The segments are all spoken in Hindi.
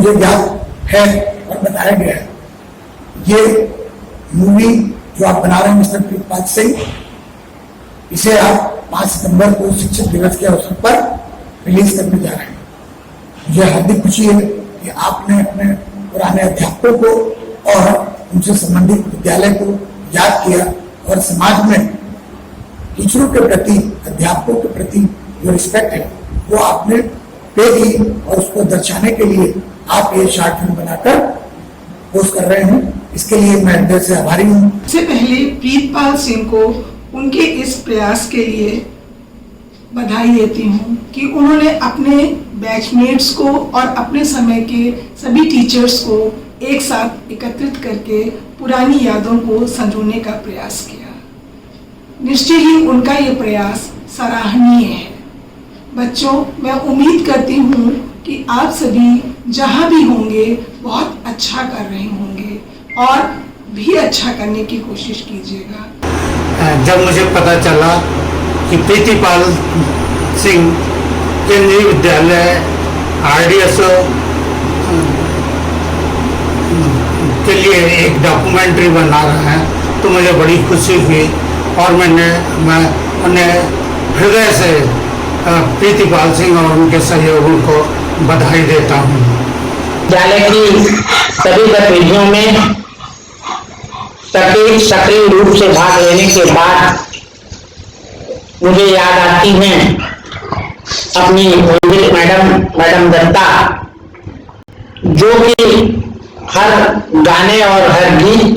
मुझे ज्ञात है और बताया गया है, ये मूवी जो आप बना रहे हैं मिस्टर प्रीतपाल सिंह, इसे आप 5 सितंबर को शिक्षक दिवस के अवसर पर रिलीज करने जा रहे हैं। मुझे हार्दिक खुशी है कि आपने अपने पुराने अध्यापकों को और उनसे संबंधित विद्यालय को याद किया और समाज में टीचरों के प्रति, अध्यापकों के प्रति जो रिस्पेक्ट है वो आपने पे दी और उसको दर्शाने के लिए आप ये शॉर्ट फिल्म बनाकर पोस्ट कर रहे हैं। इसके लिए मैं दिल से आभारी हूँ। सबसे पहले प्रीतपाल सिंह को उनके इस प्रयास के लिए बधाई देती हूँ कि उन्होंने अपने बैचमेट्स को और अपने समय के सभी टीचर्स को एक साथ एकत्रित करके पुरानी यादों को संजोने का प्रयास किया। निश्चय ही उनका ये प्रयास सराहनीय है। बच्चों, मैं उम्मीद करती हूँ कि आप सभी जहाँ भी होंगे बहुत अच्छा कर रहे होंगे और भी अच्छा करने की कोशिश कीजिएगा। जब मुझे पता चला कि प्रीतिपाल सिंह केंद्रीय विद्यालय RDSO के लिए एक डॉक्यूमेंट्री बना रहा है तो मुझे बड़ी खुशी हुई और मैं उन्हें हृदय से प्रीतिपाल सिंह और उनके सहयोगियों को बधाई देता हूँ। विद्यालय की सभी गतिविधियों में सक्रिय रूप से भाग लेने के बाद मुझे याद आती हैं अपनी मैडम दत्ता, जो कि हर गाने और हर गीत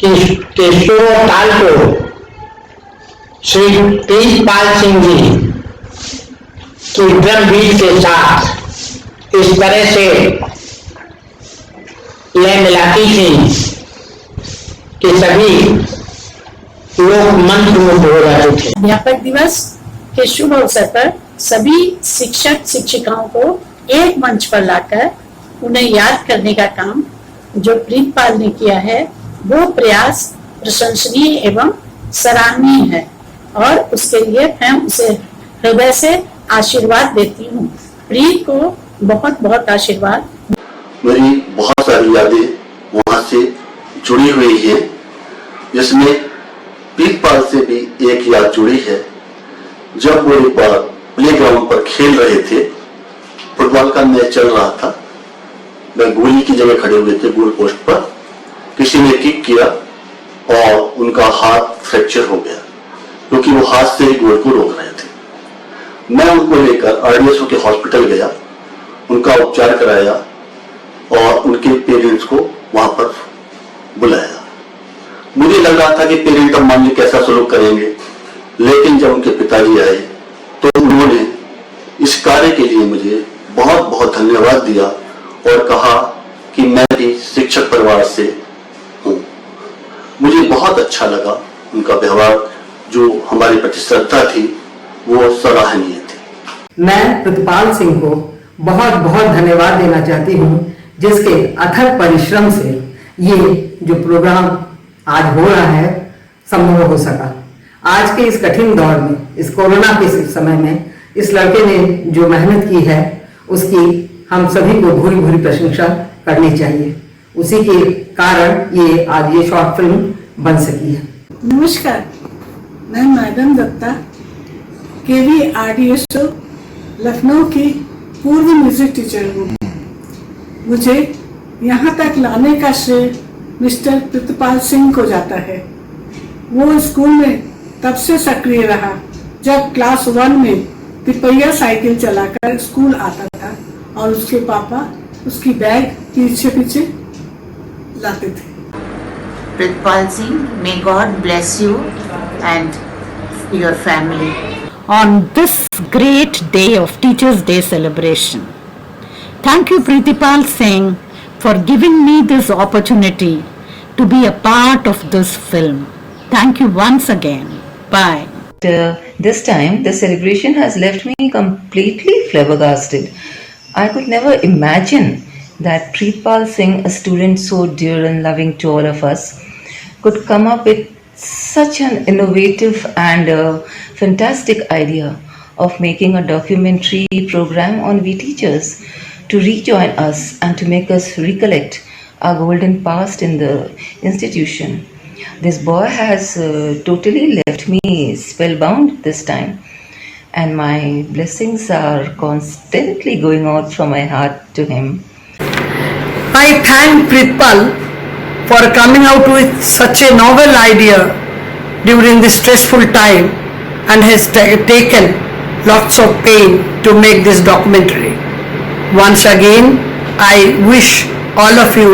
के सुर और ताल को श्री प्रीतपाल सिंह जी की ड्रम बीट के साथ इस तरह से लय मिलाती थी कि सभी लोग मंत्रमुग्ध हो जाते थे। अध्यापक दिवस के शुभ अवसर पर सभी शिक्षक शिक्षिकाओं को एक मंच पर लाकर उन्हें याद करने का काम जो प्रीतपाल ने किया है वो प्रयास प्रशंसनीय एवं सराहनीय है और उसके लिए मैं उसे हृदय से आशीर्वाद देती हूँ। प्रीत को बहुत बहुत आशीर्वाद। मेरी बहुत सारी यादें वहाँ से जुड़ी हुई है, जिसमें प्रीतपाल से भी एक याद जुड़ी है। जब वो एक बार प्ले ग्राउंड पर खेल रहे थे, फुटबॉल का मैच चल रहा था, मैं गोली की जगह खड़े हुए थे गोल पोस्ट पर, किसी ने किक किया और उनका हाथ फ्रैक्चर हो गया क्योंकि वो हाथ से ही गोल को रोक रहे थे। मैं उनको लेकर RDSO के हॉस्पिटल गया, उनका उपचार कराया और उनके पेरेंट्स को वहां पर बुलाया। मुझे लग रहा था कि पेरेंट अब मान ली कैसा सलूक करेंगे, लेकिन जब उनके पिताजी आए तो उन्होंने इस कार्य के लिए मुझे बहुत बहुत धन्यवाद दिया और कहा कि मैं भी शिक्षक परिवार से हूँ। मुझे बहुत अच्छा लगा उनका व्यवहार, जो हमारी प्रति श्रद्धा थी वो सराहनीय थी। मैं प्रीतपाल सिंह को बहुत बहुत धन्यवाद देना चाहती हूँ, जिसके अथक परिश्रम से ये जो प्रोग्राम आज हो रहा है संभव हो सका। आज के इस कठिन दौर में, इस कोरोना के समय में इस लड़के ने जो मेहनत की है उसकी हम सभी को भूरी भूरी प्रशंसा करनी चाहिए। उसी के कारण ये आज ये शॉर्ट फिल्म बन सकी है। नमस्कार, मैं madam Dutta KV RDSO Lucknow की पूर्व म्यूजिक टीचर हूँ। मुझे यहाँ तक लाने का श्रेय मिस्टर प्रीतपाल सिंह को जाता है। वो स्कूल में तब से सक्रिय रहा जब क्लास 1 में तिपैया साइकिल चलाकर स्कूल आता था और उसके पापा उसकी बैग पीछे पीछे लाते थे। Pritpal Singh, may God bless you and your family. On this great day of Teachers' Day celebration, thank you Pritpal Singh for giving me this opportunity to be a part of this film. Thank you once again. Bye. This time the celebration has left me completely flabbergasted. I could never imagine that Pritpal Singh, a student so dear and loving to all of us, could come up with such an innovative and fantastic idea of making a documentary program on we teachers to rejoin us and to make us recollect our golden past in the institution. This boy has totally left me spellbound this time, and my blessings are constantly going out from my heart to him. I thank Pritpal for coming out with such a novel idea during this stressful time and has taken lots of pain to make this documentary. Once again, I wish all of you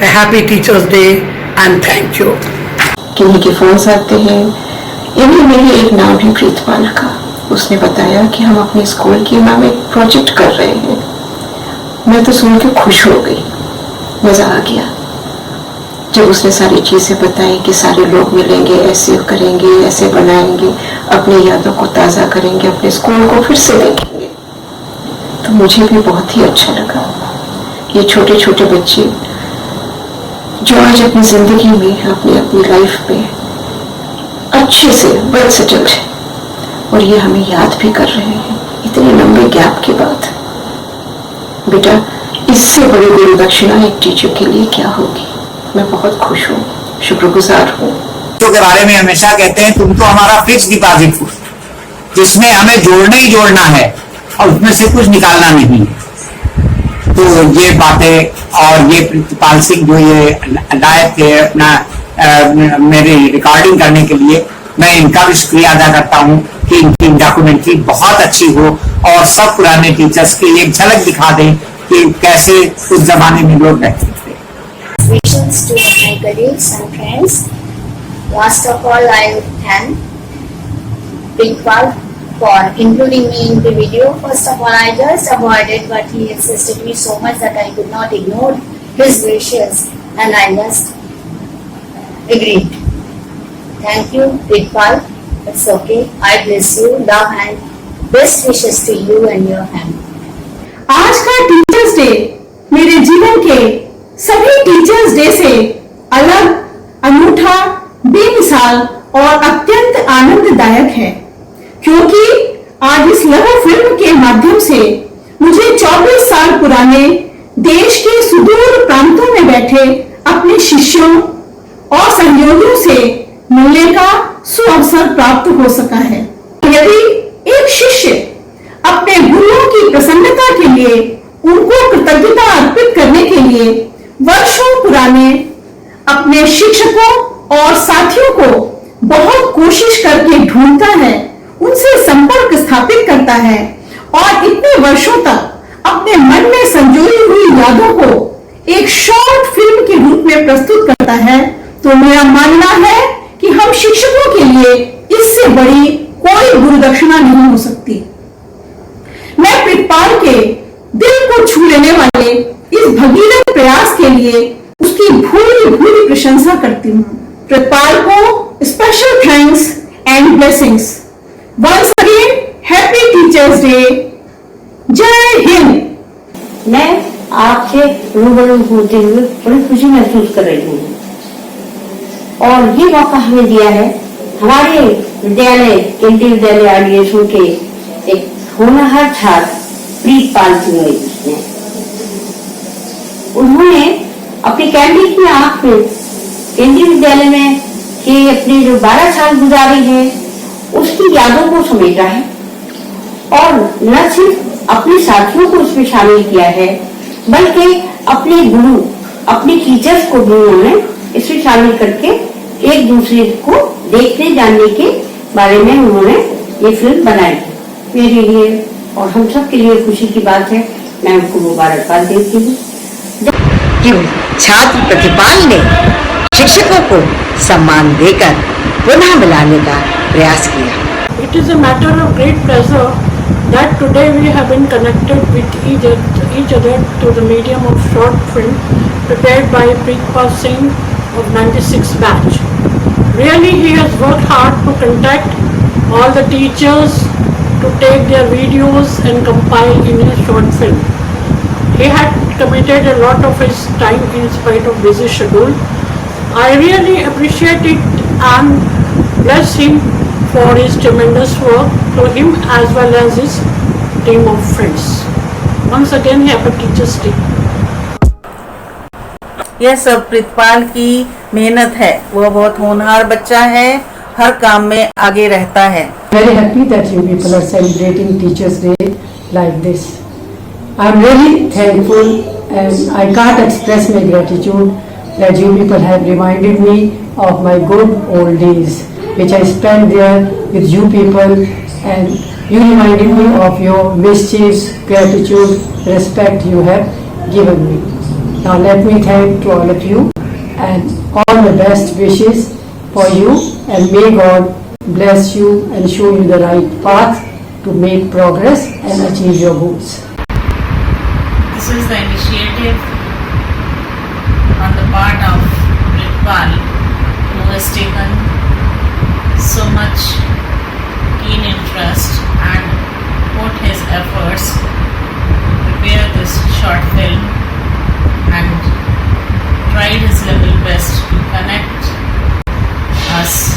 a happy Teachers' Day and thank you. किन्हीं के फोन आते हैं, इन्हीं में ही एक नाम है प्रीतपाल का। उसने बताया कि हम अपने स्कूल के नाम एक प्रोजेक्ट कर रहे हैं। मैं तो सुन के खुश हो गई, मजा आ गया जब उसने सारी चीजें बताई कि सारे लोग मिलेंगे, ऐसे करेंगे, ऐसे बनाएंगे, अपनी यादों को ताज़ा करेंगे, अपने स्कूल को फिर से देखेंगे। तो मुझे भी बहुत ही अच्छा लगा। ये छोटे छोटे बच्चे जो आज अपनी जिंदगी में, अपनी लाइफ में अच्छे से वेल सेटल्ड है और ये हमें याद भी कर रहे हैं इतने लंबे गैप के बाद। बेटा, इससे बड़ी गुरु दक्षिणा एक टीचर के लिए क्या होगी। मैं बहुत खुश हूँ, शुक्रगुजार हूँ। बच्चों के बारे में हमेशा कहते हैं तुम तो हमारा फिक्स डिपॉजिट हो, जिसमें हमें जोड़ना ही जोड़ना है और उसमें से कुछ निकालना नहीं है। तो ये बातें और ये प्रितपाल सिंह जो ये लाए थे अपना मेरी रिकॉर्डिंग करने के लिए, मैं इनका भी शुक्रिया अदा करता हूँ कि इनकी डॉक्यूमेंट्री बहुत अच्छी हो और सब पुराने टीचर्स की एक झलक दिखा दें कि कैसे उस जमाने में लोग रहते थे। Congratulations to my colleagues and friends. Last of all, I thank Pritpal for including me in the video. First of all, I just avoided, but he insisted me so much that I could not ignore his wishes, and I just agreed. Thank you, Pritpal. It's okay. I bless you. Love and best wishes to you and your family. आज का टीचर्स डे मेरे जीवन के सभी टीचर्स डे से अलग, अनूठा, बेमिसाल और अत्यंत आनंददायक है, क्योंकि आज इस लघु फिल्म के माध्यम से मुझे 24 साल पुराने देश के सुदूर प्रांतों में बैठे अपने शिष्यों और सहयोगियों से मिलने का सुअवसर प्राप्त हो सका है। यदि एक शिष्य अपने गुरुओं की प्रसन्नता के लिए, उनको कृतज्ञता अर्पित करने के लिए वर्षों पुराने अपने शिक्षकों और साथियों को बहुत कोशिश करके ढूंढता है, उनसे संपर्क स्थापित करता है और इतने वर्षों तक अपने मन में संजोई हुई यादों को एक शॉर्ट फिल्म के रूप में प्रस्तुत करता है, तो मेरा मानना है कि हम शिक्षकों के लिए इससे बड़ी कोई गुरु दक्षिणा नहीं हो सकती। मैं प्रितपाल के दिल को छू लेने वाले इस भगीरथ प्रयास के लिए उसकी भूरी भूरी प्रशंसा करती हूँ। प्रितपाल को special thanks and blessings. Once again happy teachers day. जय हिंद। मैं आपसे रूबरू होते हुए बड़ी खुशी महसूस कर रही हूँ और ये मौका हमें दिया है हमारे विद्यालय, केंद्रीय विद्यालय आरडीएसओ के एक होनहार छात्र प्रीतपाल सिंह ने, उन्होंने अपनी कैंडी की आंख में केंद्रीय विद्यालय में के अपने जो 12 साल गुजारे हैं उसकी यादों को समेटा है और न सिर्फ अपने साथियों को उसमें शामिल किया है, बल्कि अपने गुरु, अपने टीचर्स को भी उन्होंने इसमें शामिल करके एक दूसरे को देखने जानने के बारे में उन्होंने ये फिल्म बनाई। मेरे लिए और हम सब के लिए खुशी की बात है। मैं उनको मुबारकबाद देती हूँ कि छात्र प्रतिपाल ने शिक्षकों को सम्मान देकर पुनः मिलाने का प्रयास किया। It is a matter of great pleasure that today we have been connected with each other through the medium of short film prepared by Pritpal Singh of 96 batch. Really, he has worked hard to contact all the teachers to take their videos and compile in a short film. He had committed a lot of his time in spite of busy schedule. I really appreciate it and bless him for his tremendous work, to him as well as his team of friends. once again happy Teachers Day. यह सब प्रीतपाल की मेहनत है। वह बहुत होनहार बच्चा है, हर काम में आगे रहता है। Very happy that you people are celebrating Teachers Day like this. I'm really thankful and I can't express my gratitude that you people have reminded me of my good old days which I spent there with you people, and you reminded me of your mischiefs, gratitude, respect you have given me. Now let me thank to all of you and all the best wishes for you, and may God bless you and show you the right path to make progress and achieve your goals. This is the initiative on the part of Pritpal, who has taken so much keen interest and put his efforts to prepare this short film and tried his level best to connect us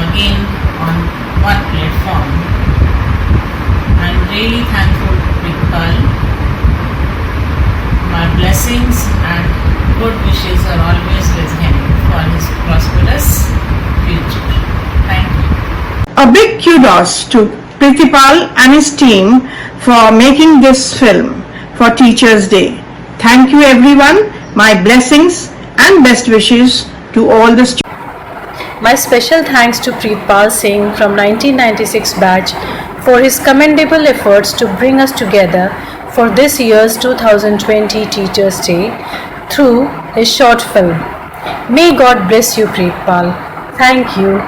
again on one platform. I'm really thankful to Pritpal. My blessings and good wishes are always with him for his prosperous future. Thank you. A big kudos to Pritipal and his team for making this film for Teachers Day. Thank you everyone. My blessings and best wishes to all the students. My special thanks to Pritpal Singh from 1996 batch for his commendable efforts to bring us together for this year's 2020 Teachers Day through his short film. May God bless you, Pritpal. Thank you.